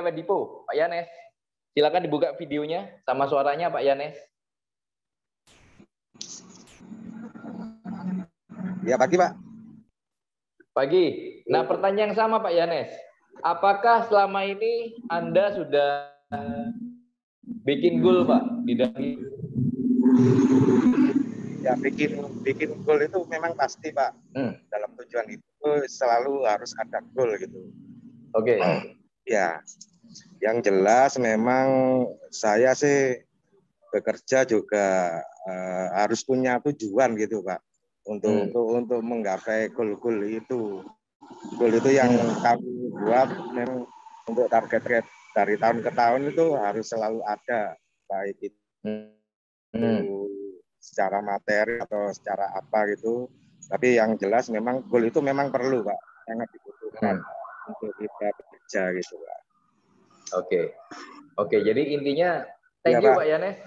Wedipo, Pak Yanes. Silakan dibuka videonya sama suaranya Pak Yanes. Ya, pagi Pak. Pagi. Nah, pertanyaan yang sama Pak Yanes. Apakah selama ini Anda sudah bikin goal Pak di dalam? Ya, bikin goal itu memang pasti Pak. Dalam tujuan itu selalu harus ada goal gitu. Oke. Ya, yang jelas memang saya sih bekerja juga harus punya tujuan gitu Pak untuk menggapai goal itu. Goal itu yang kami buat memang untuk target dari tahun ke tahun itu harus selalu ada, baik itu secara materi atau secara apa gitu. Tapi yang jelas memang goal itu memang perlu Pak, sangat dibutuhkan untuk kita bekerja gitu Pak. Oke, jadi intinya thank you Pak Yanes.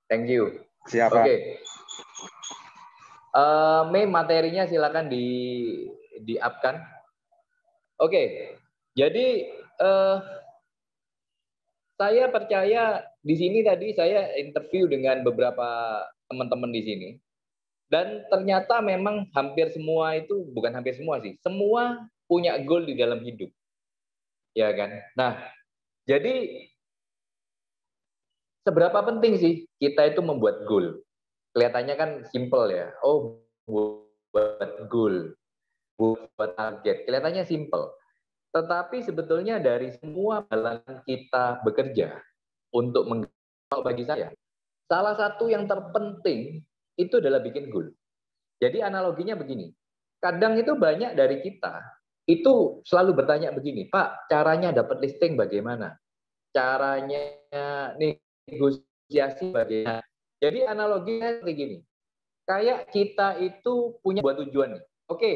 Thank you. Siapa? Oke. Mei materinya silakan di-up-kan. Oke. Jadi saya percaya di sini tadi saya interview dengan beberapa teman-teman di sini. Dan ternyata memang hampir semua itu, bukan hampir semua sih, semua punya goal di dalam hidup. Ya kan? Nah, jadi seberapa penting sih kita itu membuat goal? Kelihatannya kan simple ya. Oh, buat goal, buat target. Kelihatannya simple. Tetapi sebetulnya dari semua halangan kita bekerja untuk menggapai, bagi saya, salah satu yang terpenting itu adalah bikin goal. Jadi analoginya begini. Kadang itu banyak dari kita itu selalu bertanya begini, Pak, caranya dapat listing bagaimana? Caranya negosiasi bagaimana? Jadi analoginya seperti gini. Kayak kita itu punya buat tujuan nih. Oke,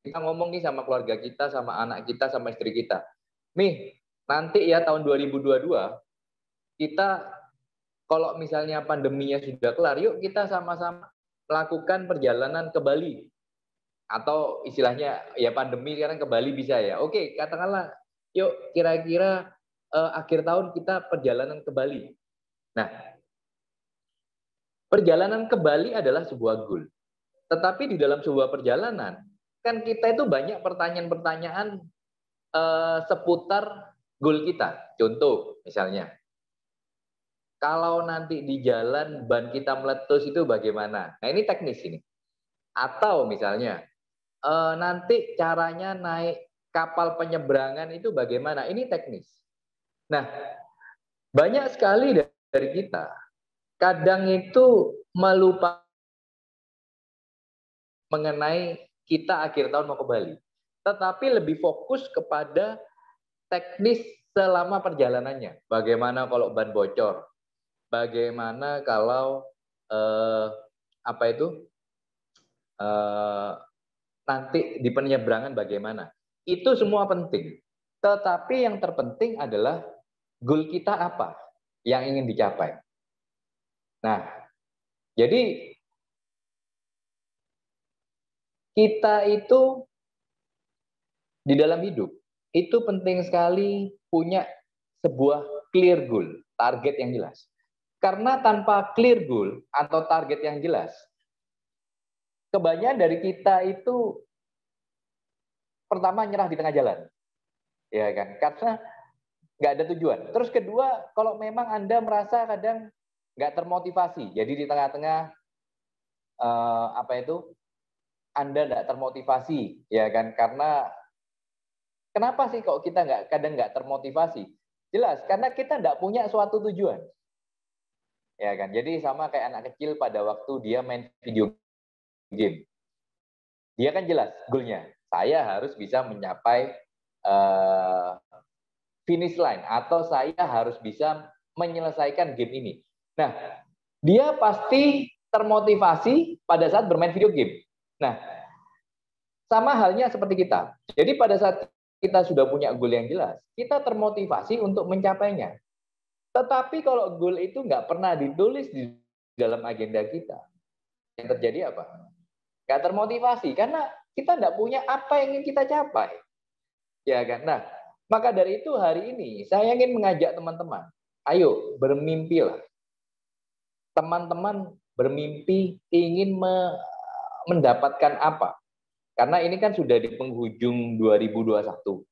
kita ngomong nih sama keluarga kita, sama anak kita, sama istri kita. Nih, nanti ya tahun 2022 kita kalau misalnya pandeminya sudah kelar, yuk kita sama-sama melakukan perjalanan ke Bali. Atau istilahnya ya pandemi sekarang ke Bali bisa ya. Oke, katakanlah yuk kira-kira akhir tahun kita perjalanan ke Bali. Nah, perjalanan ke Bali adalah sebuah goal. Tetapi di dalam sebuah perjalanan, kan kita itu banyak pertanyaan-pertanyaan seputar goal kita. Contoh, misalnya, kalau nanti di jalan ban kita meletus itu bagaimana? Nah, ini teknis ini. Atau misalnya, nanti caranya naik kapal penyeberangan itu bagaimana? Ini teknis. Nah, banyak sekali dari kita, kadang itu melupa mengenai kita akhir tahun mau ke Bali. Tetapi lebih fokus kepada teknis selama perjalanannya. Bagaimana kalau ban bocor? Bagaimana kalau nanti di penyeberangan bagaimana? Itu semua penting. Tetapi yang terpenting adalah goal kita apa yang ingin dicapai. Nah, jadi kita itu di dalam hidup itu penting sekali punya sebuah clear goal, target yang jelas. Karena tanpa clear goal atau target yang jelas, kebanyakan dari kita itu pertama nyerah di tengah jalan. Ya kan? Karena nggak ada tujuan. Terus kedua, kalau memang Anda merasa kadang nggak termotivasi, jadi di tengah-tengah Anda nggak termotivasi, ya kan? Karena kenapa sih kok kita kadang nggak termotivasi? Jelas, karena kita nggak punya suatu tujuan. Ya kan? Jadi sama kayak anak kecil pada waktu dia main video game. Dia kan jelas goalnya. Saya harus bisa mencapai finish line atau saya harus bisa menyelesaikan game ini. Nah, dia pasti termotivasi pada saat bermain video game. Nah, sama halnya seperti kita. Jadi pada saat kita sudah punya goal yang jelas, kita termotivasi untuk mencapainya. Tetapi kalau goal itu nggak pernah ditulis di dalam agenda kita, yang terjadi apa? Nggak termotivasi, karena kita nggak punya apa yang ingin kita capai. Ya kan? Nah, Maka dari itu hari ini saya ingin mengajak teman-teman, ayo bermimpilah. Teman-teman bermimpi ingin mendapatkan apa? Karena ini kan sudah di penghujung 2021.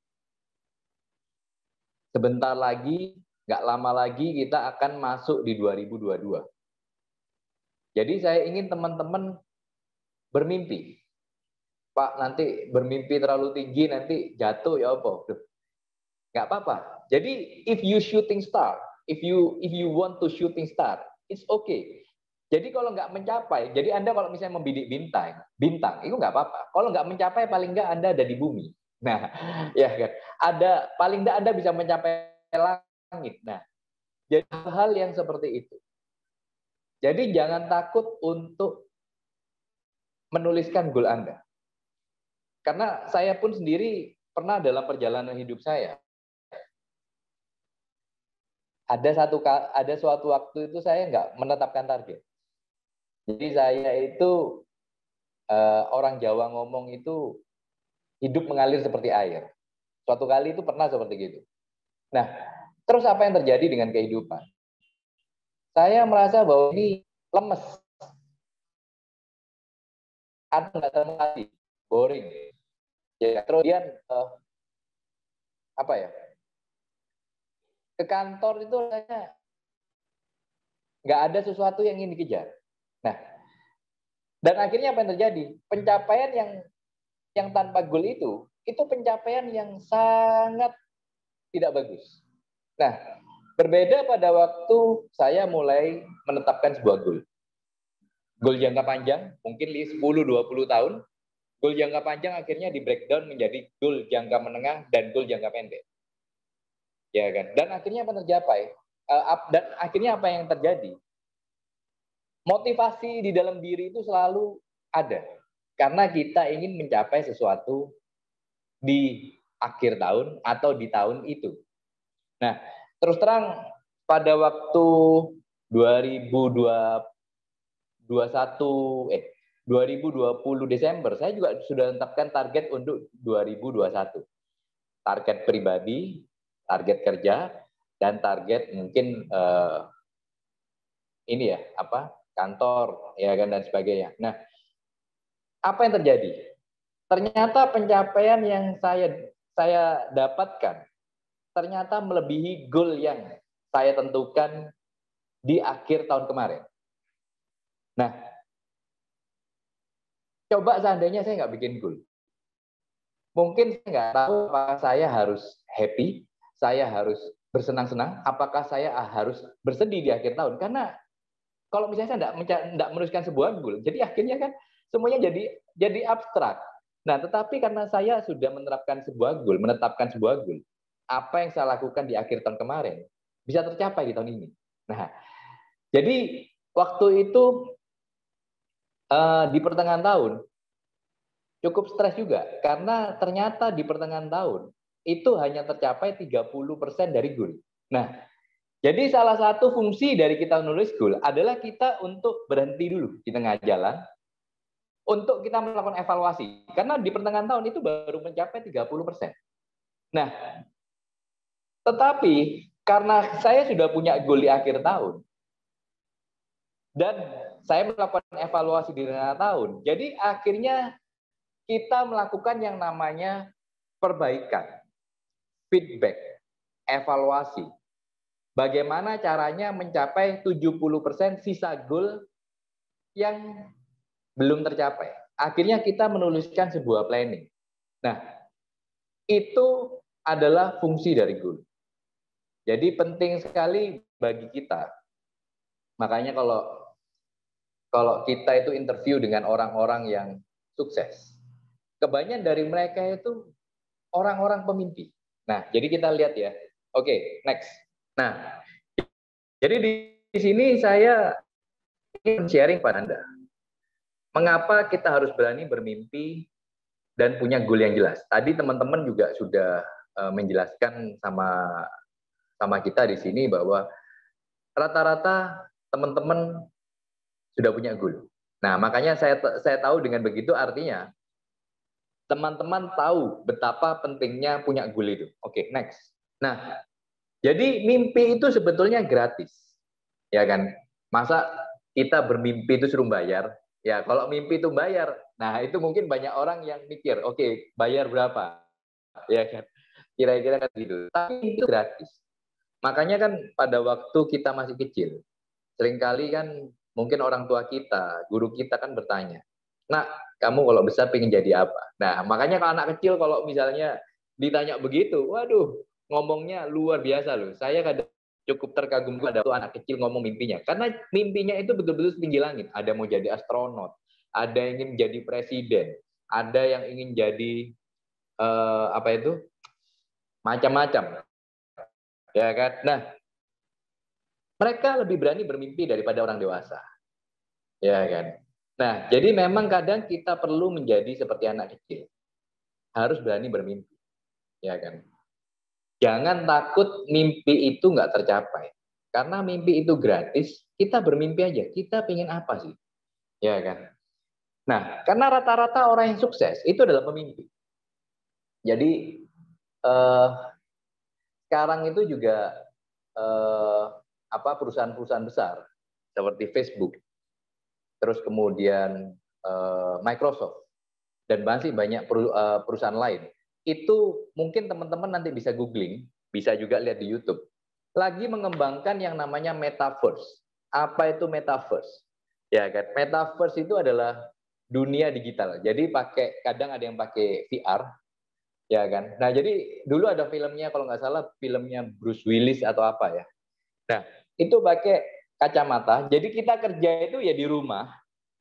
Sebentar lagi, nggak lama lagi kita akan masuk di 2022. Jadi saya ingin teman-teman bermimpi. Pak, nanti bermimpi terlalu tinggi, nanti jatuh ya apa? Nggak apa-apa. Jadi if you shooting star, if you want to shooting star, it's okay. Jadi kalau nggak mencapai, jadi Anda kalau misalnya membidik bintang itu nggak apa-apa. Kalau nggak mencapai, paling nggak Anda ada di bumi. Nah, ya kan. Ada paling nggak Anda bisa mencapai langit. Nah, jadi hal yang seperti itu. Jadi jangan takut untuk menuliskan goal Anda. Karena saya pun sendiri pernah dalam perjalanan hidup saya, ada suatu waktu itu saya nggak menetapkan target. Jadi saya itu orang Jawa ngomong itu hidup mengalir seperti air. Suatu kali itu pernah seperti gitu. Nah, terus apa yang terjadi dengan kehidupan? Saya merasa bahwa ini lemes, atau nggak termotivasi, boring. Ya, kemudian apa ya? Ke kantor itu rasanya nggak ada sesuatu yang ingin dikejar. Nah, dan akhirnya apa yang terjadi? Pencapaian yang tanpa goal itu pencapaian yang sangat tidak bagus. Nah, berbeda pada waktu saya mulai menetapkan sebuah goal. Goal jangka panjang, mungkin 10-20 tahun. Goal jangka panjang akhirnya di breakdown menjadi goal jangka menengah dan goal jangka pendek. Ya kan? Dan akhirnya apa tercapai? Dan akhirnya apa yang terjadi? Motivasi di dalam diri itu selalu ada. Karena kita ingin mencapai sesuatu di akhir tahun atau di tahun itu. Nah, terus terang pada waktu 2020 Desember, saya juga sudah menetapkan target untuk 2021. Target pribadi, target kerja, dan target mungkin ini ya, kantor, ya kan, dan sebagainya. Nah, apa yang terjadi? Ternyata pencapaian yang saya dapatkan ternyata melebihi goal yang saya tentukan di akhir tahun kemarin. Nah, coba seandainya saya nggak bikin goal. Mungkin saya nggak tahu apakah saya harus happy, saya harus bersenang-senang, apakah saya harus bersedih di akhir tahun. Karena kalau misalnya saya nggak menuliskan sebuah goal, jadi akhirnya kan semuanya jadi abstrak. Nah, tetapi karena saya sudah menetapkan sebuah goal, apa yang saya lakukan di akhir tahun kemarin bisa tercapai di tahun ini. Nah, jadi waktu itu di pertengahan tahun cukup stres juga karena ternyata di pertengahan tahun itu hanya tercapai 30% dari goal. Nah, jadi salah satu fungsi dari kita menulis goal adalah kita untuk berhenti dulu di tengah jalan untuk kita melakukan evaluasi. Karena di pertengahan tahun itu baru mencapai 30%. Nah, tetapi karena saya sudah punya goal di akhir tahun dan saya melakukan evaluasi di tengah tahun, jadi akhirnya kita melakukan yang namanya perbaikan, feedback, evaluasi. Bagaimana caranya mencapai 70% sisa goal yang belum tercapai. Akhirnya kita menuliskan sebuah planning. Nah, itu adalah fungsi dari goal. Jadi penting sekali bagi kita. Makanya kalau kita itu interview dengan orang-orang yang sukses, kebanyakan dari mereka itu orang-orang pemimpi. Nah, jadi kita lihat ya. Oke, next. Nah, jadi di sini saya ingin sharing pada Anda. Mengapa kita harus berani bermimpi dan punya goal yang jelas? Tadi teman-teman juga sudah menjelaskan sama kita di sini bahwa rata-rata teman-teman sudah punya goal. Nah, makanya saya tahu dengan begitu artinya teman-teman tahu betapa pentingnya punya goal itu. Oke, next. Nah, jadi mimpi itu sebetulnya gratis. Ya kan? Masa kita bermimpi itu suruh bayar? Ya, kalau mimpi itu bayar, nah itu mungkin banyak orang yang mikir, oke, bayar berapa? Ya kan? Kira-kira kan gitu. Tapi itu gratis. Makanya kan pada waktu kita masih kecil, seringkali kan mungkin orang tua kita, guru kita kan bertanya, "Nak, kamu kalau besar pengen jadi apa?" Nah, makanya kalau anak kecil kalau misalnya ditanya begitu, waduh, ngomongnya luar biasa loh. Saya kadang cukup terkagum pada waktu anak kecil ngomong mimpinya. Karena mimpinya itu betul-betul setinggi langit. Ada mau jadi astronot, ada yang ingin jadi presiden, ada yang ingin jadi apa itu? Macam-macam. Ya kan? Nah, mereka lebih berani bermimpi daripada orang dewasa. Ya kan? Nah, jadi memang kadang kita perlu menjadi seperti anak kecil. Harus berani bermimpi. Ya kan? Jangan takut mimpi itu nggak tercapai. Karena mimpi itu gratis, kita bermimpi aja. Kita pengen apa sih? Ya kan? Nah, karena rata-rata orang yang sukses itu adalah pemimpi. Jadi, sekarang itu juga perusahaan-perusahaan besar seperti Facebook, terus kemudian Microsoft, dan masih banyak perusahaan lain. Itu mungkin teman-teman nanti bisa googling, bisa juga lihat di YouTube. Lagi mengembangkan yang namanya metaverse. Apa itu metaverse? Ya kan, metaverse itu adalah dunia digital. Jadi kadang ada yang pakai VR, ya kan. Nah, jadi dulu ada filmnya, kalau nggak salah filmnya Bruce Willis atau apa ya. Nah, itu pakai kacamata. Jadi kita kerja itu ya di rumah,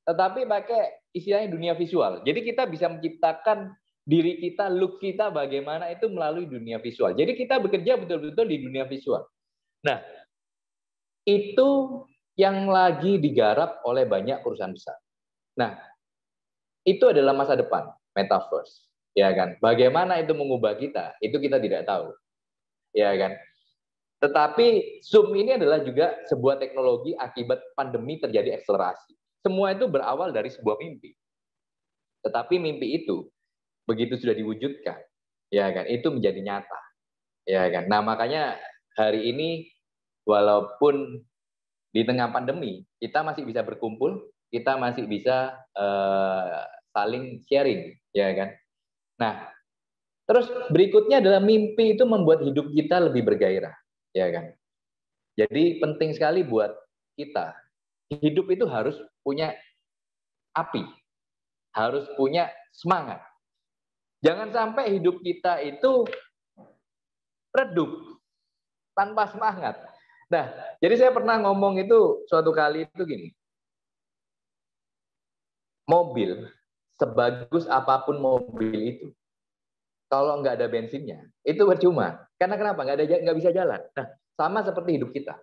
tetapi pakai istilahnya dunia visual. Jadi kita bisa menciptakan diri kita, look kita bagaimana itu melalui dunia visual. Jadi kita bekerja betul-betul di dunia visual. Nah, itu yang lagi digarap oleh banyak perusahaan besar. Nah, itu adalah masa depan, metaverse. Ya kan? Bagaimana itu mengubah kita? Itu kita tidak tahu. Ya kan? Tetapi Zoom ini adalah juga sebuah teknologi akibat pandemi terjadi akselerasi. Semua itu berawal dari sebuah mimpi. Tetapi mimpi itu begitu sudah diwujudkan, ya kan, itu menjadi nyata. Ya kan. Nah, makanya hari ini walaupun di tengah pandemi, kita masih bisa berkumpul, kita masih bisa saling sharing, ya kan. Nah, terus berikutnya adalah mimpi itu membuat hidup kita lebih bergairah, ya kan. Jadi penting sekali buat kita. Hidup itu harus punya api, harus punya semangat. Jangan sampai hidup kita itu redup tanpa semangat. Nah, jadi saya pernah ngomong itu suatu kali itu gini. Mobil, sebagus apapun mobil itu, kalau nggak ada bensinnya, itu percuma. Karena kenapa? Nggak bisa jalan. Nah, sama seperti hidup kita.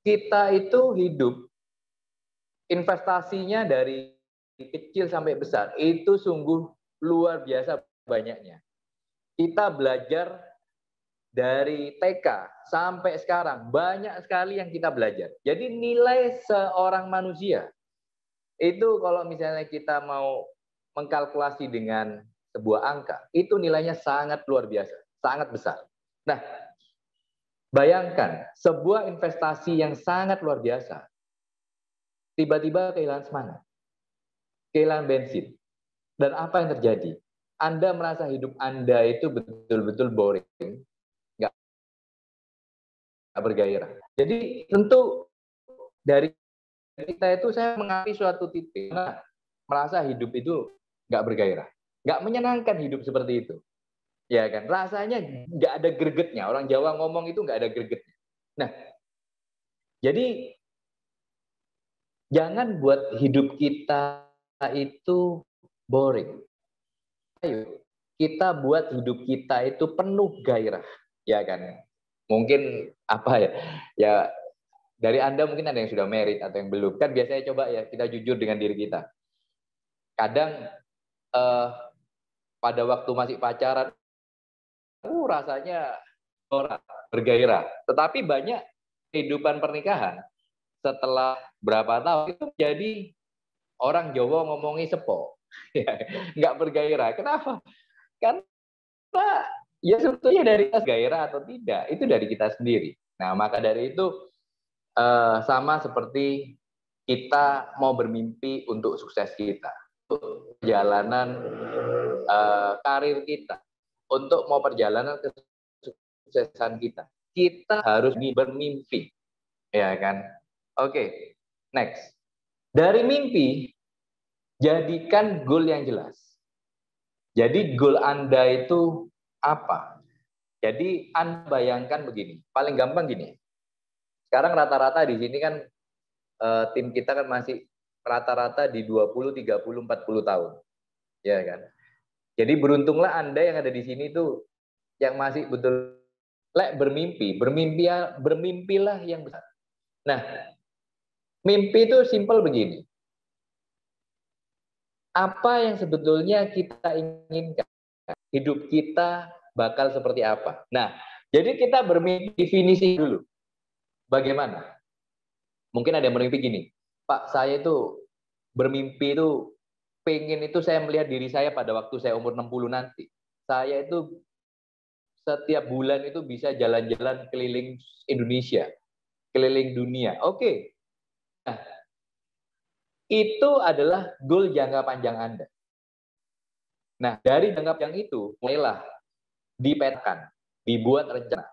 Kita itu hidup, investasinya dari kecil sampai besar, itu sungguh luar biasa banyaknya. Kita belajar dari TK sampai sekarang, banyak sekali yang kita belajar. Jadi nilai seorang manusia, itu kalau misalnya kita mau mengkalkulasi dengan sebuah angka, itu nilainya sangat luar biasa, sangat besar. Nah, bayangkan sebuah investasi yang sangat luar biasa, tiba-tiba kehilangan semangat, kehilangan bensin. Dan apa yang terjadi? Anda merasa hidup Anda itu betul-betul boring, nggak bergairah. Jadi tentu dari kita itu saya mengalami suatu titik, merasa hidup itu nggak bergairah, nggak menyenangkan hidup seperti itu, ya kan? Rasanya nggak ada gregetnya. Orang Jawa ngomong itu nggak ada gregetnya. Nah, jadi jangan buat hidup kita itu boring. Ayo, kita buat hidup kita itu penuh gairah, ya kan? Mungkin apa ya? Ya, dari Anda mungkin ada yang sudah married atau yang belum. Kan biasanya coba ya kita jujur dengan diri kita. Kadang pada waktu masih pacaran, rasanya bergairah. Tetapi banyak kehidupan pernikahan setelah berapa tahun itu jadi orang Jawa ngomongi sepo. Ya, nggak bergairah. Kenapa? Karena ya sebetulnya dari kita gairah atau tidak, itu dari kita sendiri. Nah, maka dari itu sama seperti kita mau bermimpi untuk sukses kita, untuk perjalanan karir kita, untuk mau perjalanan kesuksesan kita. Kita harus bermimpi, ya kan? Oke, next. Dari mimpi, jadikan goal yang jelas. Jadi goal Anda itu apa? Jadi Anda bayangkan begini, paling gampang gini. Sekarang rata-rata di sini kan tim kita kan masih rata-rata di 20, 30, 40 tahun. Ya kan? Jadi beruntunglah Anda yang ada di sini tuh yang masih betul bermimpilah yang besar. Nah, mimpi itu simpel begini. Apa yang sebetulnya kita inginkan? Hidup kita bakal seperti apa? Nah, jadi kita bermimpi definisi dulu. Bagaimana? Mungkin ada yang bermimpi gini, Pak, saya itu bermimpi itu pengen itu saya melihat diri saya pada waktu saya umur 60 nanti. Saya itu setiap bulan itu bisa jalan-jalan keliling Indonesia, keliling dunia. Oke. Nah, itu adalah goal jangka panjang Anda. Nah, dari jangka panjang itu, mulailah dipetakan, dibuat rencana,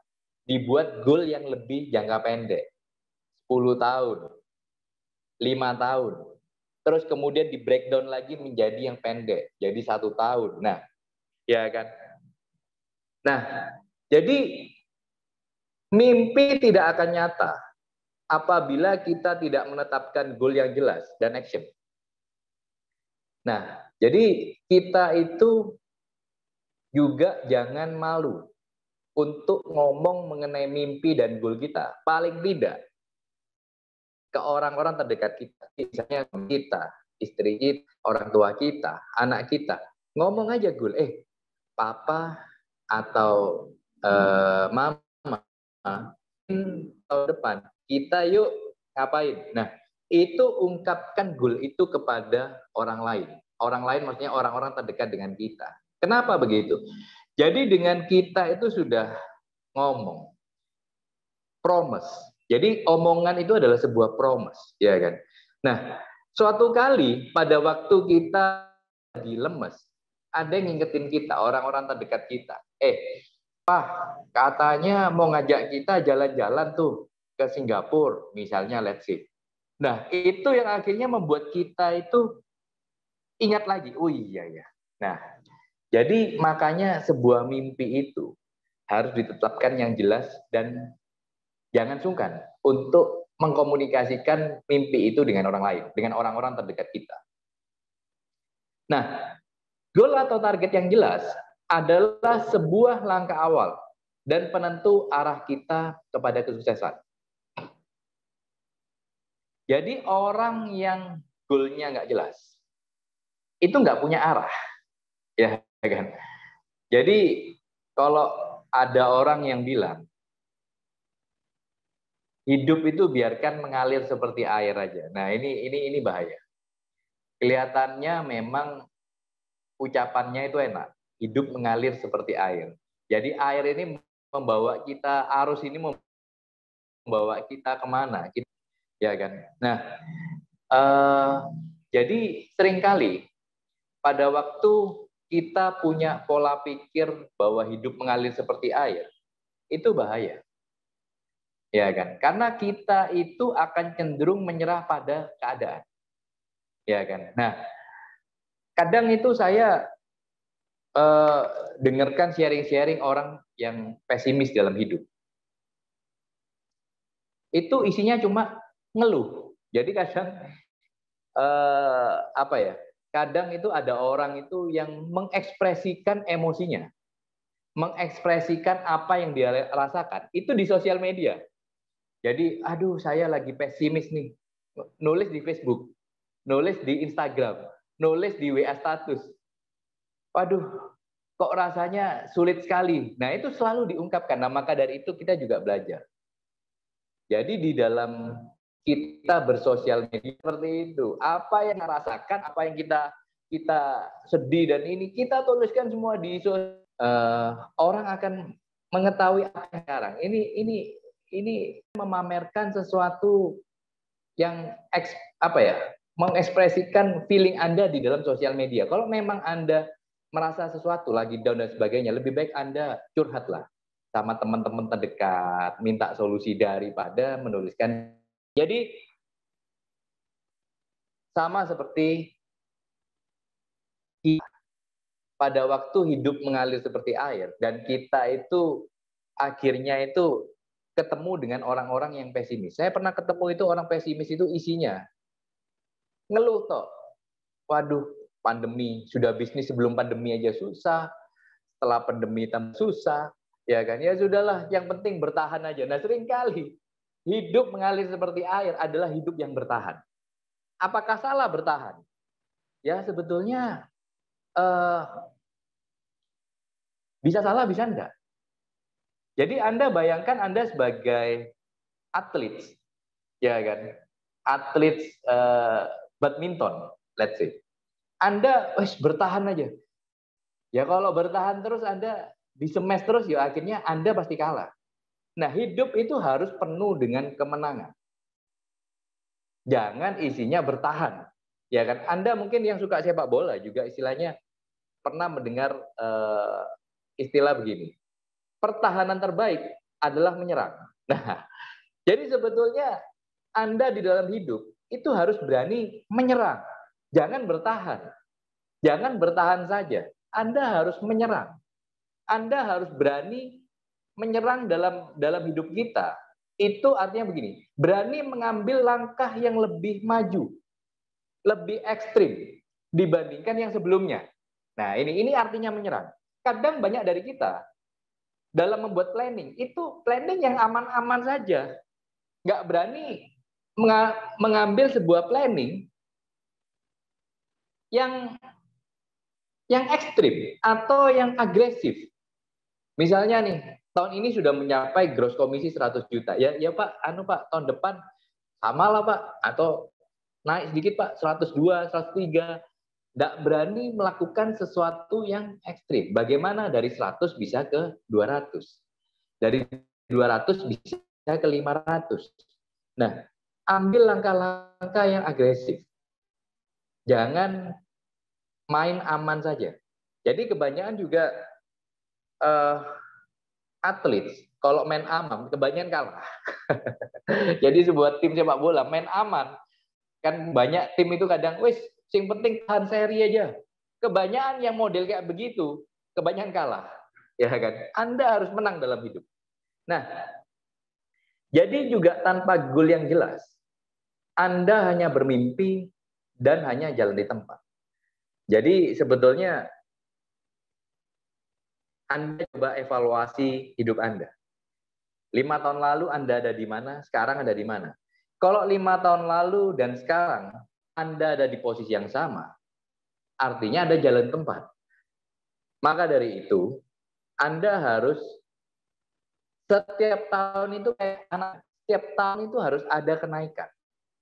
dibuat goal yang lebih jangka pendek. 10 tahun, 5 tahun. Terus kemudian di breakdown lagi menjadi yang pendek, jadi 1 tahun. Nah, ya kan? Nah, jadi mimpi tidak akan nyata apabila kita tidak menetapkan goal yang jelas dan action. Nah, jadi kita itu juga jangan malu untuk ngomong mengenai mimpi dan goal kita. Paling tidak ke orang-orang terdekat kita, misalnya kita, istri kita, orang tua kita, anak kita. Ngomong aja goal, papa atau mama, tahun depan kita yuk ngapain. Nah, itu ungkapkan goal itu kepada orang lain. Orang lain maksudnya orang-orang terdekat dengan kita. Kenapa begitu? Jadi dengan kita itu sudah ngomong, promise. Jadi omongan itu adalah sebuah promise, ya kan? Nah, suatu kali pada waktu kita lagi lemes, ada yang ngingetin kita, orang-orang terdekat kita. Pak, katanya mau ngajak kita jalan-jalan tuh ke Singapura, misalnya, let's say. Nah, itu yang akhirnya membuat kita itu ingat lagi, oh iya ya. Nah, jadi makanya sebuah mimpi itu harus ditetapkan yang jelas dan jangan sungkan untuk mengkomunikasikan mimpi itu dengan orang lain, dengan orang-orang terdekat kita. Nah, goal atau target yang jelas adalah sebuah langkah awal dan penentu arah kita kepada kesuksesan. Jadi orang yang goalnya nggak jelas, itu nggak punya arah, ya kan? Jadi kalau ada orang yang bilang hidup itu biarkan mengalir seperti air aja. Nah, ini bahaya. Kelihatannya memang ucapannya itu enak. Hidup mengalir seperti air. Jadi air ini membawa kita, arus ini membawa kita kemana? Ya kan? Nah, jadi seringkali pada waktu kita punya pola pikir bahwa hidup mengalir seperti air, itu bahaya. Ya kan? Karena kita itu akan cenderung menyerah pada keadaan. Ya kan? Nah, kadang itu saya dengarkan sharing-sharing orang yang pesimis dalam hidup. Itu isinya cuma ngeluh. Jadi kadang apa ya? Kadang itu ada orang itu yang mengekspresikan emosinya, mengekspresikan apa yang dia rasakan itu di sosial media. Jadi, aduh saya lagi pesimis nih, nulis di Facebook, nulis di Instagram, nulis di WA status. Waduh, kok rasanya sulit sekali. Nah, itu selalu diungkapkan. Nah, maka dari itu kita juga belajar. Jadi di dalam kita bersosial media seperti itu, apa yang kita rasakan, apa yang kita kita sedih dan ini kita tuliskan semua di orang akan mengetahui apa yang sekarang. Ini memamerkan sesuatu yang mengekspresikan feeling Anda di dalam sosial media. Kalau memang Anda merasa sesuatu lagi down dan sebagainya, lebih baik Anda curhatlah sama teman-teman terdekat, minta solusi daripada menuliskan. Jadi sama seperti kita pada waktu hidup mengalir seperti air dan kita itu akhirnya itu ketemu dengan orang-orang yang pesimis. Saya pernah ketemu itu orang pesimis itu isinya ngeluh toh. Waduh, pandemi, sudah bisnis sebelum pandemi aja susah, setelah pandemi tambah susah, ya kan? Ya sudahlah, yang penting bertahan aja. Nah, seringkali hidup mengalir seperti air adalah hidup yang bertahan. Apakah salah bertahan? Ya sebetulnya bisa salah, bisa enggak. Jadi Anda bayangkan Anda sebagai atlet, ya kan? Atlet badminton, let's say. Anda bertahan aja. Ya kalau bertahan terus Anda disemes terus ya akhirnya Anda pasti kalah. Nah, hidup itu harus penuh dengan kemenangan. Jangan isinya bertahan. Ya kan? Anda mungkin yang suka sepak bola juga istilahnya pernah mendengar istilah begini. Pertahanan terbaik adalah menyerang. Nah, jadi sebetulnya Anda di dalam hidup itu harus berani menyerang. Jangan bertahan. Jangan bertahan saja. Anda harus menyerang. Anda harus berani menyerang dalam hidup kita. Itu artinya begini, berani mengambil langkah yang lebih maju, lebih ekstrim dibandingkan yang sebelumnya. Nah, ini artinya menyerang. Kadang banyak dari kita dalam membuat planning, itu planning yang aman-aman saja. Nggak berani mengambil sebuah planning yang ekstrim atau yang agresif. Misalnya nih, tahun ini sudah mencapai gross komisi 100 juta. Ya Pak, Pak, tahun depan samalah Pak, atau naik sedikit Pak, 102, 103. Nggak berani melakukan sesuatu yang ekstrim. Bagaimana dari 100 bisa ke 200? Dari 200 bisa ke 500. Nah, ambil langkah-langkah yang agresif. Jangan main aman saja. Jadi kebanyakan juga atlet, kalau main aman, kebanyakan kalah. Jadi sebuah tim sepak bola main aman, kan banyak tim itu kadang, yang penting tahan seri aja. Kebanyakan yang model kayak begitu, kebanyakan kalah, ya kan? Anda harus menang dalam hidup. Nah, jadi juga tanpa goal yang jelas, Anda hanya bermimpi dan hanya jalan di tempat. Jadi sebetulnya Anda coba evaluasi hidup Anda. 5 tahun lalu Anda ada di mana, sekarang ada di mana. Kalau 5 tahun lalu dan sekarang Anda ada di posisi yang sama, artinya ada jalan tempat. Maka dari itu, Anda harus setiap tahun itu kayak anak, setiap tahun itu harus ada kenaikan.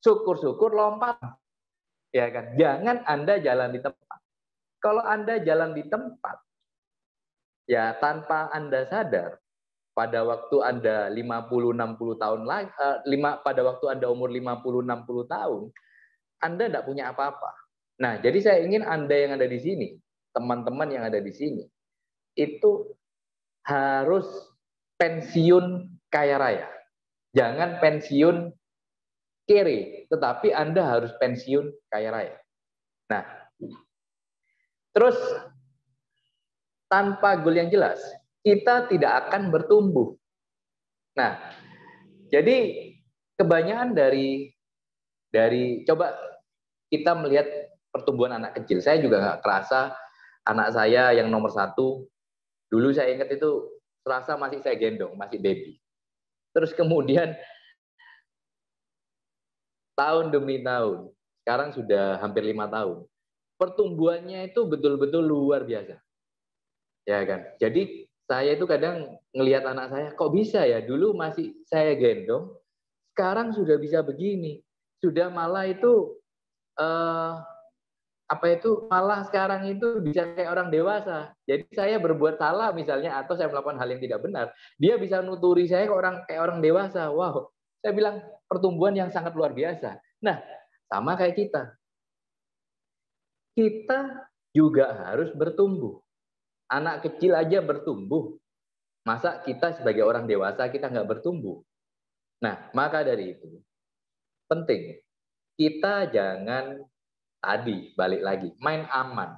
Syukur-syukur lompat. Ya kan? Jangan Anda jalan di tempat. Kalau Anda jalan di tempat, ya tanpa Anda sadar, pada waktu Anda 50-60 tahun lagi, pada waktu Anda umur 50-60 tahun, Anda tidak punya apa-apa. Nah, jadi saya ingin Anda yang ada di sini, teman-teman yang ada di sini, itu harus pensiun kaya raya. Jangan pensiun kere, tetapi Anda harus pensiun kaya raya. Nah, terus tanpa goal yang jelas, kita tidak akan bertumbuh. Nah, jadi kebanyakan dari coba kita melihat pertumbuhan anak kecil. Saya juga nggak kerasa anak saya yang nomor 1, dulu saya ingat itu serasa masih saya gendong, masih baby. Terus kemudian tahun demi tahun, sekarang sudah hampir 5 tahun. Pertumbuhannya itu betul-betul luar biasa. Ya kan? Jadi saya itu kadang ngelihat anak saya, kok bisa ya? Dulu masih saya gendong, sekarang sudah bisa begini. Sudah malah itu apa itu malah sekarang itu bisa kayak orang dewasa. Jadi saya berbuat salah misalnya atau saya melakukan hal yang tidak benar, dia bisa nuturi saya kayak orang dewasa. Wow, saya bilang pertumbuhan yang sangat luar biasa. Nah, sama kayak kita. Kita juga harus bertumbuh. Anak kecil aja bertumbuh. Masa kita sebagai orang dewasa kita nggak bertumbuh? Nah, maka dari itu penting kita jangan tadi balik lagi main aman,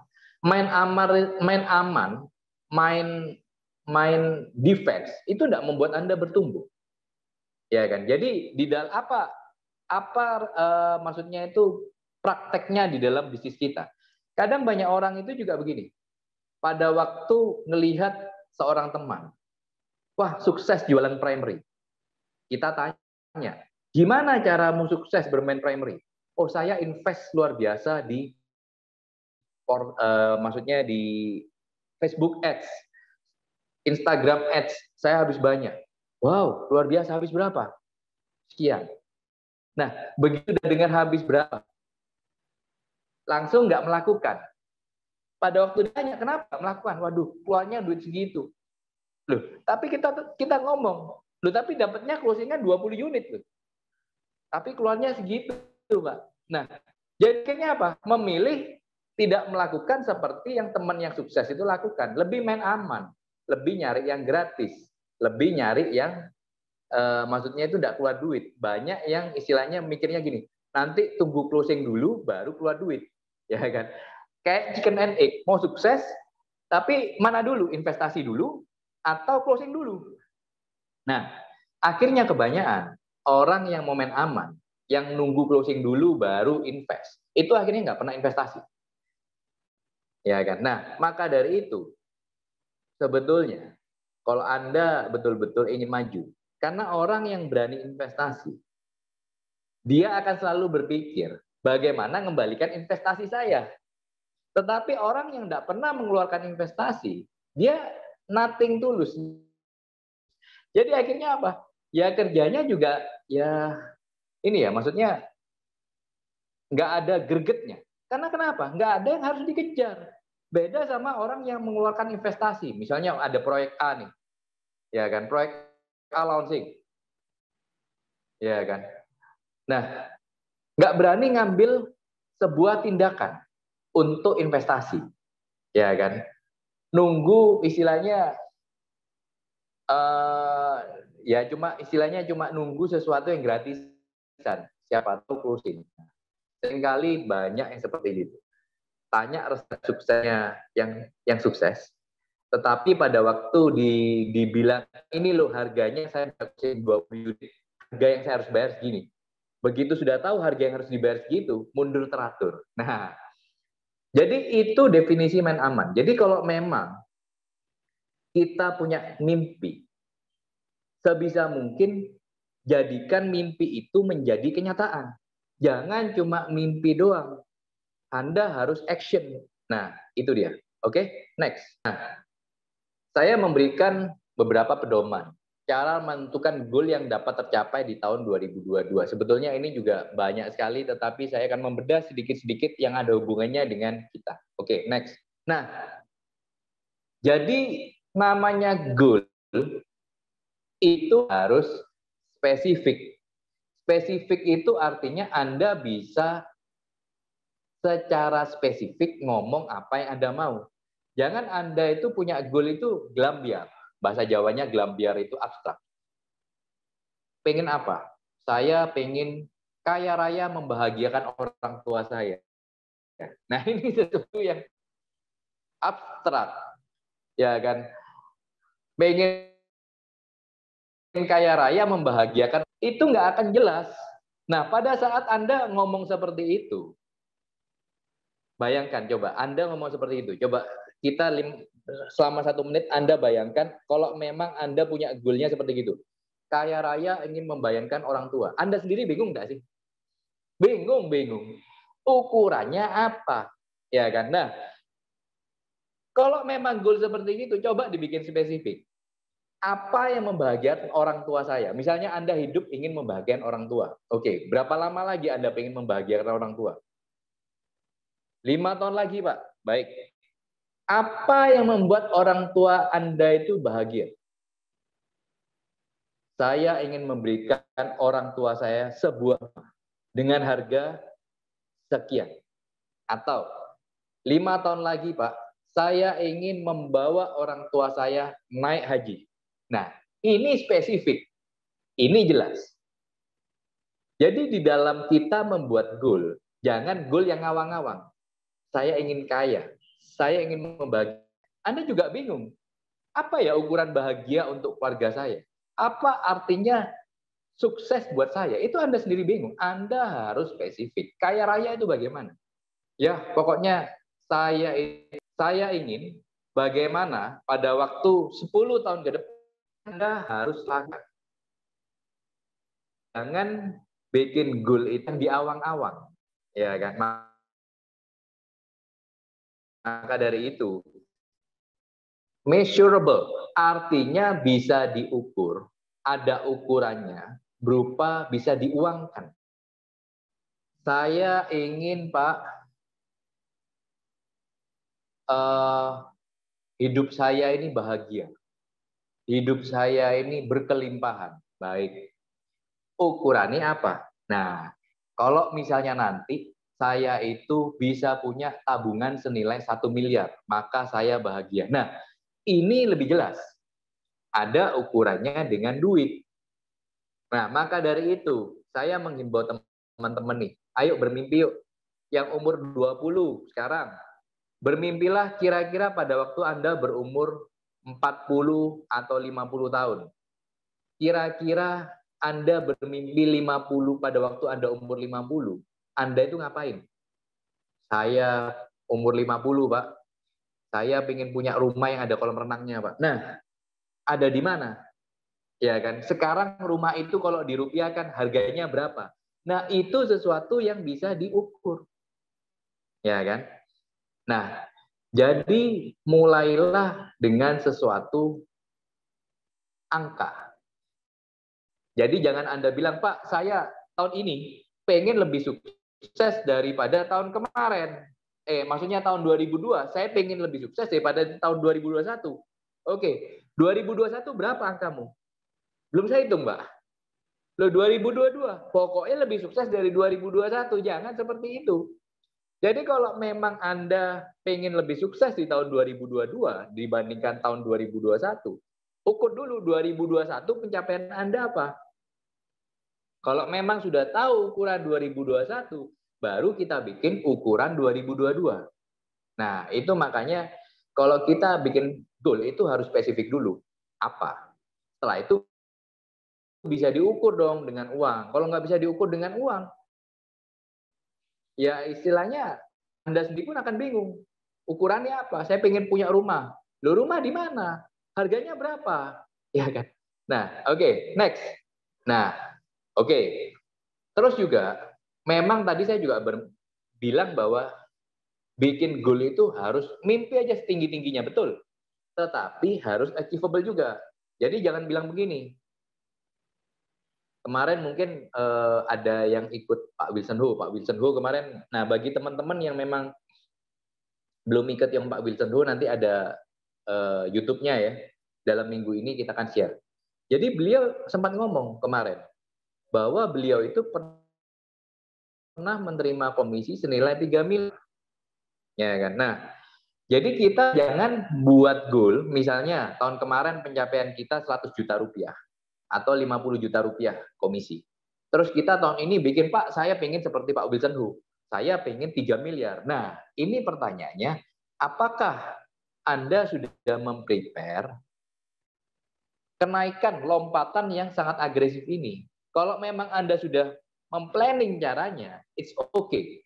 main defense itu tidak membuat Anda bertumbuh, ya kan? Jadi di dalam maksudnya itu prakteknya di dalam bisnis kita. Kadang banyak orang itu juga begini. Pada waktu ngelihat seorang teman, wah sukses jualan primary, kita tanya, gimana caramu sukses bermain primary? Oh saya invest luar biasa di maksudnya di Facebook Ads, Instagram Ads, saya habis banyak. Wow, luar biasa, habis berapa? Sekian. Nah, begitu udah dengar habis berapa, langsung nggak melakukan. Pada waktu ditanya, kenapa melakukan? Waduh, keluarnya duit segitu. Loh, tapi kita ngomong, loh tapi dapatnya closing-nya 20 unit loh. Tapi keluarnya segitu, Pak. Nah, jadinya apa? Memilih tidak melakukan seperti yang teman yang sukses itu lakukan. Lebih main aman, lebih nyari yang gratis, lebih nyari yang maksudnya itu tidak keluar duit. Banyak yang istilahnya mikirnya gini, nanti tunggu closing dulu baru keluar duit, ya kan? Kayak chicken and egg, mau sukses tapi mana dulu, investasi dulu atau closing dulu. Nah, akhirnya kebanyakan orang yang mau main aman, yang nunggu closing dulu baru invest, itu akhirnya nggak pernah investasi. Ya kan? Nah, maka dari itu, sebetulnya kalau Anda betul-betul ingin maju, karena orang yang berani investasi, dia akan selalu berpikir, bagaimana mengembalikan investasi saya. Tetapi orang yang tidak pernah mengeluarkan investasi, dia nothing tulus. Jadi akhirnya apa? Ya kerjanya juga ya ini ya, maksudnya nggak ada gregetnya. Karena kenapa? Nggak ada yang harus dikejar. Beda sama orang yang mengeluarkan investasi. Misalnya ada proyek A nih, ya kan? Proyek A launching, ya kan? Nah, nggak berani ngambil sebuah tindakan untuk investasi, ya kan? Nunggu istilahnya ya cuma nunggu sesuatu yang gratisan. Siapa tahu closing. Seringkali banyak yang seperti itu. Tanya resep suksesnya yang sukses, tetapi pada waktu dibilang ini loh harganya saya closing 20 unit, harga yang saya harus bayar segini. Begitu sudah tahu harga yang harus dibayar segitu, mundur teratur. Nah, jadi itu definisi main aman. Jadi kalau memang kita punya mimpi, sebisa mungkin jadikan mimpi itu menjadi kenyataan. Jangan cuma mimpi doang. Anda harus action. Nah, itu dia. Oke, next. Nah, saya memberikan beberapa pedoman cara menentukan goal yang dapat tercapai di tahun 2022. Sebetulnya ini juga banyak sekali, tetapi saya akan membedah sedikit-sedikit yang ada hubungannya dengan kita. Oke, next. Nah, jadi namanya goal itu harus spesifik. Spesifik itu artinya Anda bisa secara spesifik ngomong apa yang Anda mau. Jangan Anda itu punya goal itu gelambiar. Bahasa Jawanya gelambiar itu abstrak. Pengen apa? Saya pengen kaya raya membahagiakan orang tua saya. Nah ini sesuatu yang abstrak. Ya kan? Pengen kaya raya membahagiakan, itu nggak akan jelas. Nah pada saat Anda ngomong seperti itu, bayangkan coba, Anda ngomong seperti itu. Coba kita selama 1 menit Anda bayangkan kalau memang Anda punya goalnya seperti gitu. Kaya raya ingin membayangkan orang tua. Anda sendiri bingung nggak sih? Bingung. Ukurannya apa? Ya kan? Nah, kalau memang goal seperti itu, coba dibikin spesifik. Apa yang membahagiakan orang tua saya? Misalnya Anda hidup ingin membahagiakan orang tua. Oke, berapa lama lagi Anda ingin membahagiakan orang tua? 5 tahun lagi, Pak. Baik. Apa yang membuat orang tua Anda itu bahagia? Saya ingin memberikan orang tua saya sebuah dengan harga sekian. Atau 5 tahun lagi, Pak, saya ingin membawa orang tua saya naik haji. Nah, ini spesifik. Ini jelas. Jadi di dalam kita membuat goal, jangan goal yang ngawang-ngawang. Saya ingin kaya, saya ingin membahagiakan. Anda juga bingung. Apa ya ukuran bahagia untuk keluarga saya? Apa artinya sukses buat saya? Itu Anda sendiri bingung. Anda harus spesifik. Kaya raya itu bagaimana? Ya, pokoknya saya ingin bagaimana pada waktu 10 tahun ke depan Anda harus lakukan. Jangan bikin goal itu di awang-awang. Ya kan? Maka dari itu, measurable artinya bisa diukur, ada ukurannya, berupa bisa diuangkan. Saya ingin, Pak, hidup saya ini bahagia. Hidup saya ini berkelimpahan. Baik. Ukurannya apa? Nah, kalau misalnya nanti saya itu bisa punya tabungan senilai 1 miliar, maka saya bahagia. Nah, ini lebih jelas. Ada ukurannya dengan duit. Nah, maka dari itu, saya menghimbau teman-teman nih, ayo bermimpi yuk. Yang umur 20 sekarang, bermimpilah kira-kira pada waktu Anda berumur 40 atau 50 tahun. Kira-kira Anda bermimpi 50 pada waktu Anda umur 50. Anda itu ngapain? Saya umur 50, Pak. Saya ingin punya rumah yang ada kolam renangnya, Pak. Nah, ada di mana? Ya kan? Sekarang rumah itu kalau dirupiahkan harganya berapa? Nah, itu sesuatu yang bisa diukur. Ya kan? Nah, jadi mulailah dengan sesuatu angka. Jadi jangan Anda bilang, Pak, saya tahun ini pengen lebih sukses daripada tahun kemarin. Maksudnya tahun 2002, saya pengen lebih sukses daripada tahun 2021. Oke, 2021 berapa angkamu? Belum saya hitung, Mbak. Loh, 2022, pokoknya lebih sukses dari 2021. Jangan seperti itu. Jadi kalau memang Anda pengen lebih sukses di tahun 2022 dibandingkan tahun 2021, ukur dulu 2021 pencapaian Anda apa? Kalau memang sudah tahu ukuran 2021, baru kita bikin ukuran 2022. Nah, itu makanya kalau kita bikin goal itu harus spesifik dulu. Apa? Setelah itu bisa diukur dong dengan uang. Kalau nggak bisa diukur dengan uang, ya istilahnya Anda sendiri pun akan bingung. Ukurannya apa? Saya pengen punya rumah. Loh, rumah di mana? Harganya berapa? Ya kan? Nah, oke, next. Nah, oke. Terus juga, memang tadi saya juga bilang bahwa bikin goal itu harus mimpi aja setinggi-tingginya, betul. Tetapi harus achievable juga. Jadi jangan bilang begini. Kemarin mungkin ada yang ikut Pak Wilson Ho. Pak Wilson Ho kemarin, nah bagi teman-teman yang memang belum ikut yang Pak Wilson Ho, nanti ada YouTube-nya ya. Dalam minggu ini kita akan share. Jadi beliau sempat ngomong kemarin, bahwa beliau itu pernah menerima komisi senilai 3 miliar. Ya kan? Nah, jadi kita jangan buat goal, misalnya tahun kemarin pencapaian kita 100 juta rupiah atau 50 juta rupiah komisi. Terus kita tahun ini bikin, Pak, saya pengen seperti Pak Wilson Hu. Saya pengen 3 miliar. Nah, ini pertanyaannya, apakah Anda sudah memprepare kenaikan lompatan yang sangat agresif ini? Kalau memang Anda sudah memplanning caranya, it's okay.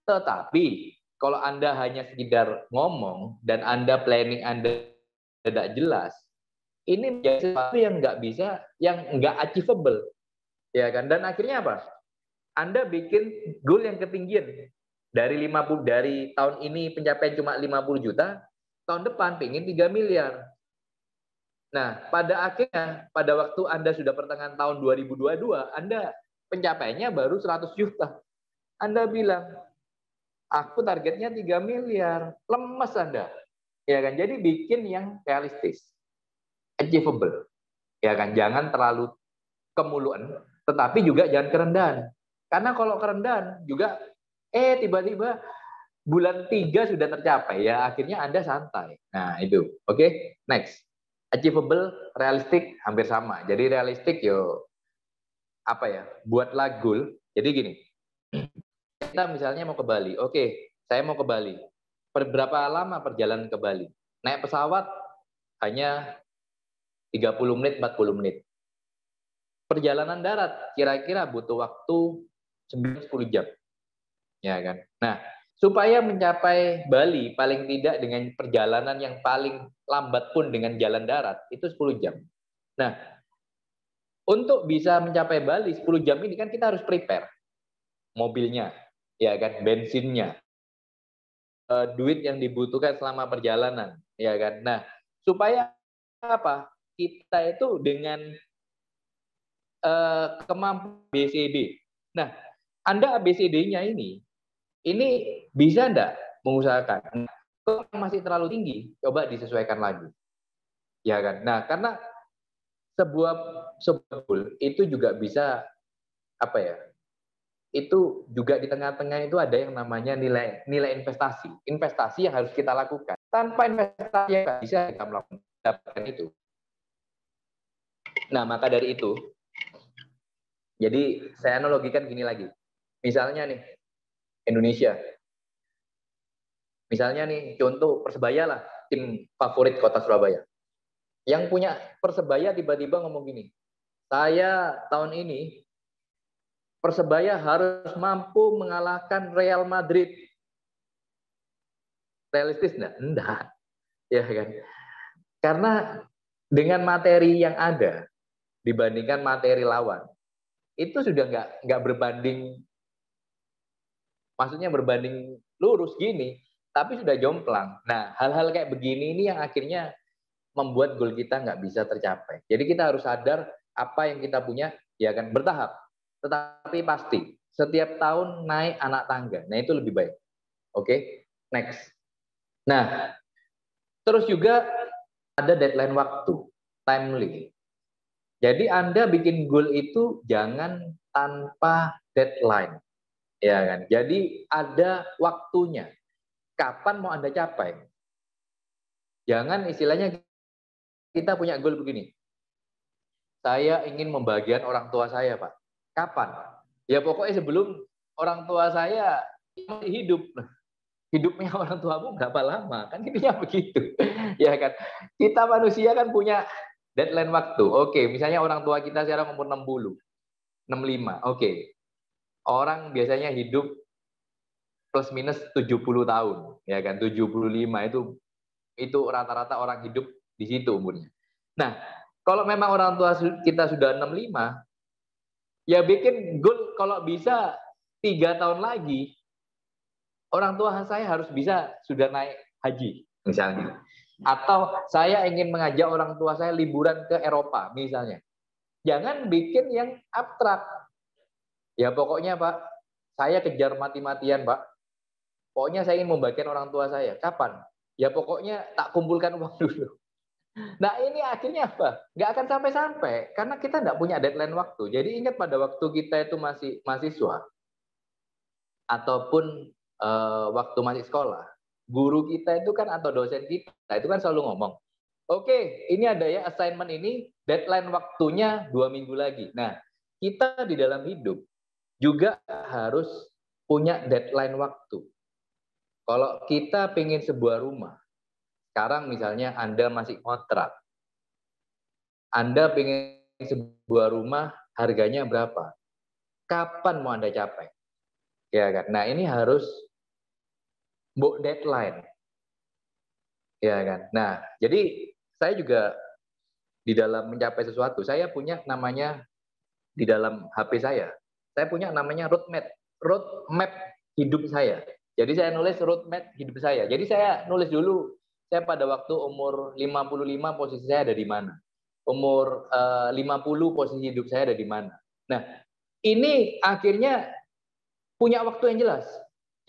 Tetapi kalau Anda hanya sekedar ngomong dan Anda planning Anda tidak jelas, ini menjadi sesuatu yang nggak bisa, yang nggak achievable, ya kan? Dan akhirnya apa? Anda bikin goal yang ketinggian dari 50, dari tahun ini pencapaian cuma 50 juta, tahun depan pengen 3 miliar. Nah, pada akhirnya pada waktu Anda sudah pertengahan tahun 2022, Anda pencapaiannya baru 100 juta. Anda bilang, Aku targetnya 3 miliar. Lemes Anda. Ya kan? Jadi bikin yang realistis. Achievable. Ya kan? Jangan terlalu kemuluan, tetapi juga jangan kerendahan. Karena kalau kerendahan juga tiba-tiba bulan 3 sudah tercapai, ya akhirnya Anda santai. Nah, itu. Oke, next. Achievable, realistic, hampir sama. Jadi realistic apa ya? Buatlah goal. Jadi gini, kita misalnya mau ke Bali. Oke, saya mau ke Bali. Berapa lama perjalanan ke Bali? Naik pesawat hanya 30 menit, 40 menit. Perjalanan darat kira-kira butuh waktu 9-10 jam. Ya kan? Nah, supaya mencapai Bali paling tidak dengan perjalanan yang paling lambat pun dengan jalan darat itu 10 jam. Nah, untuk bisa mencapai Bali 10 jam ini kan kita harus prepare mobilnya, ya kan, bensinnya, duit yang dibutuhkan selama perjalanan, ya kan. Nah, supaya apa? Kita itu dengan kemampuan ABCD. Nah, Anda ABCD-nya ini bisa enggak mengusahakan? Kalau masih terlalu tinggi, coba disesuaikan lagi. Ya kan? Nah, karena sebuah goal itu juga bisa apa ya? Itu juga di tengah-tengah itu ada yang namanya nilai investasi. Investasi yang harus kita lakukan. Tanpa investasi yang bisa kita melakukan itu. Nah, maka dari itu, jadi saya analogikan gini lagi. Misalnya nih, Indonesia. Misalnya nih, contoh Persebaya lah, tim favorit kota Surabaya. Yang punya Persebaya tiba-tiba ngomong gini, saya tahun ini Persebaya harus mampu mengalahkan Real Madrid. Realistis enggak? Enggak. Ya kan? Karena dengan materi yang ada dibandingkan materi lawan, itu sudah nggak berbanding, maksudnya berbanding lurus gini, tapi sudah jomplang. Nah, hal-hal kayak begini ini yang akhirnya membuat goal kita nggak bisa tercapai. Jadi kita harus sadar apa yang kita punya, ya kan, bertahap. Tetapi pasti, setiap tahun naik anak tangga. Nah, itu lebih baik. Oke, next. Nah, terus juga ada deadline waktu, timely. Jadi Anda bikin goal itu jangan tanpa deadline. Ya kan? Jadi ada waktunya. Kapan mau Anda capai? Jangan istilahnya kita punya goal begini. Saya ingin membahagiakan orang tua saya, Pak. Kapan? Ya pokoknya sebelum orang tua saya masih hidup. Hidupnya orang tuamu berapa lama? Kan intinya begitu. Ya kan? Kita manusia kan punya deadline waktu. Oke, misalnya orang tua kita sekarang umur 60, 65. Oke. Orang biasanya hidup plus minus 70 tahun, ya kan? 75 itu rata-rata orang hidup di situ umurnya. Nah, kalau memang orang tua kita sudah 65, ya bikin goal kalau bisa 3 tahun lagi orang tua saya harus bisa sudah naik haji misalnya. Atau saya ingin mengajak orang tua saya liburan ke Eropa misalnya. Jangan bikin yang abstrak. Ya pokoknya Pak, saya kejar mati-matian Pak. Pokoknya saya ingin membagikan orang tua saya. Kapan? Ya pokoknya tak kumpulkan uang dulu. Nah ini akhirnya apa? Nggak akan sampai-sampai. Karena kita nggak punya deadline waktu. Jadi ingat pada waktu kita itu masih mahasiswa. Ataupun waktu masih sekolah. Guru kita itu kan atau dosen kita itu kan selalu ngomong. Oke, ini ada ya assignment ini. Deadline waktunya 2 minggu lagi. Nah, kita di dalam hidup juga harus punya deadline waktu. Kalau kita pengen sebuah rumah, sekarang misalnya Anda masih kontrak, Anda pengen sebuah rumah, harganya berapa? Kapan mau Anda capai? Ya kan? Nah ini harus deadline. Ya kan? Nah jadi saya juga di dalam mencapai sesuatu, saya punya namanya di dalam HP saya punya namanya roadmap hidup saya. Jadi saya nulis roadmap hidup saya. Jadi saya nulis dulu, saya pada waktu umur 55 posisi saya ada di mana. Umur 50 posisi hidup saya ada di mana. Nah, ini akhirnya punya waktu yang jelas.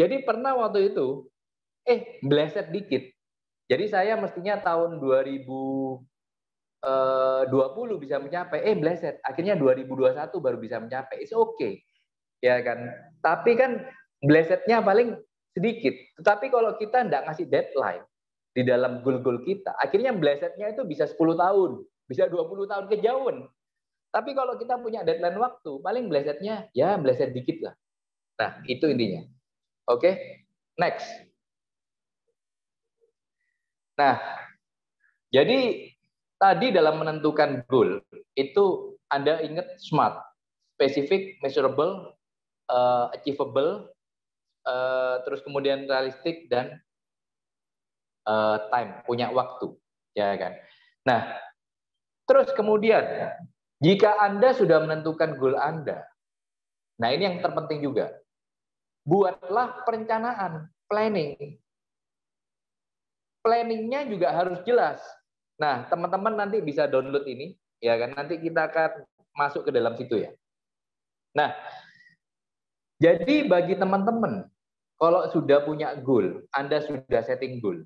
Jadi pernah waktu itu, meleset dikit. Jadi saya mestinya tahun 2020 bisa mencapai, meleset. Akhirnya 2021 baru bisa mencapai. It's okay. Ya kan? Tapi kan melesetnya paling sedikit. Tetapi kalau kita nggak ngasih deadline di dalam goal-goal kita, akhirnya melesetnya itu bisa 10 tahun, bisa 20 tahun kejauhan. Tapi kalau kita punya deadline waktu, paling melesetnya ya meleset dikit lah. Nah, itu intinya. Oke, next. Nah, jadi tadi dalam menentukan goal, itu Anda ingat SMART, specific, measurable, achievable, terus kemudian realistic, dan time, punya waktu. Ya kan? Nah, terus kemudian, jika Anda sudah menentukan goal Anda, nah ini yang terpenting juga, buatlah perencanaan, planning. Planningnya juga harus jelas. Nah, teman-teman nanti bisa download ini, ya kan? Nanti kita akan masuk ke dalam situ ya. Nah, jadi bagi teman-teman, kalau sudah punya goal, Anda sudah setting goal,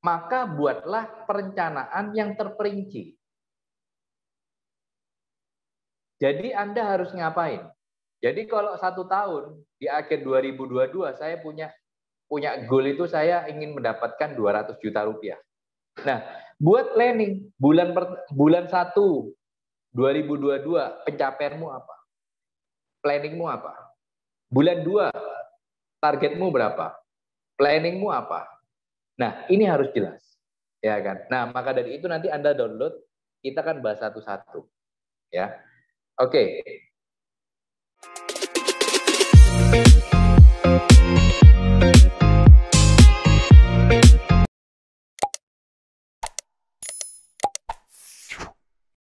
maka buatlah perencanaan yang terperinci. Jadi Anda harus ngapain? Jadi kalau 1 tahun di akhir 2022 saya punya goal itu saya ingin mendapatkan 200 juta rupiah. Nah, buat planning bulan 1 2022 pencapaianmu apa? Planningmu apa? Bulan 2 targetmu berapa? Planningmu apa? Nah, ini harus jelas. Ya kan? Nah, maka dari itu nanti Anda download, kita kan bahas satu-satu. Ya. Oke.